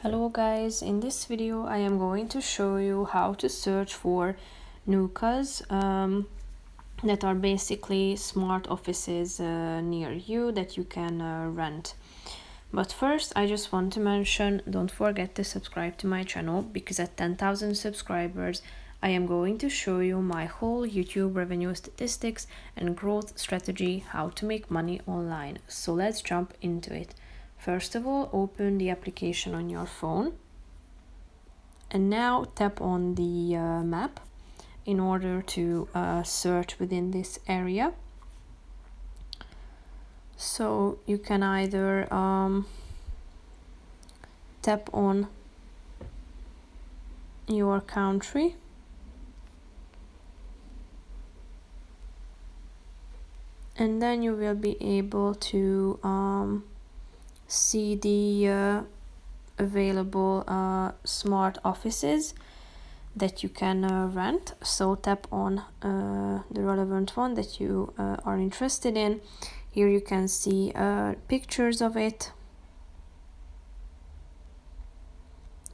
Hello guys, in this video I am going to show you how to search for Nookas that are basically smart offices near you that you can rent. But first I just want to mention, don't forget to subscribe to my channel, because at 10,000 subscribers I am going to show you my whole YouTube revenue statistics and growth strategy, how to make money online. So let's jump into it. First of all, open the application on your phone and now tap on the map in order to search within this area. So you can either tap on your country, and then you will be able to see the available smart offices that you can rent. So tap on the relevant one that you are interested in. Here you can see pictures of it.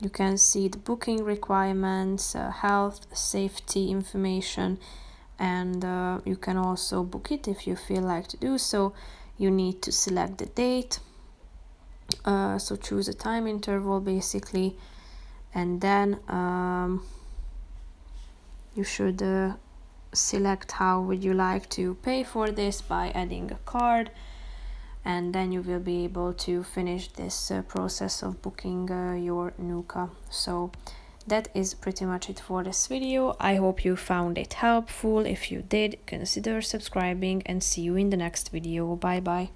You can see the booking requirements, health, safety information, and you can also book it if you feel like to do so. You need to select the date. So choose a time interval basically, and then you should select how would you like to pay for this by adding a card, and then you will be able to finish this process of booking your Nooka. So that is pretty much it for this video. I hope you found it helpful. If you did, consider subscribing, and see you in the next video. Bye bye.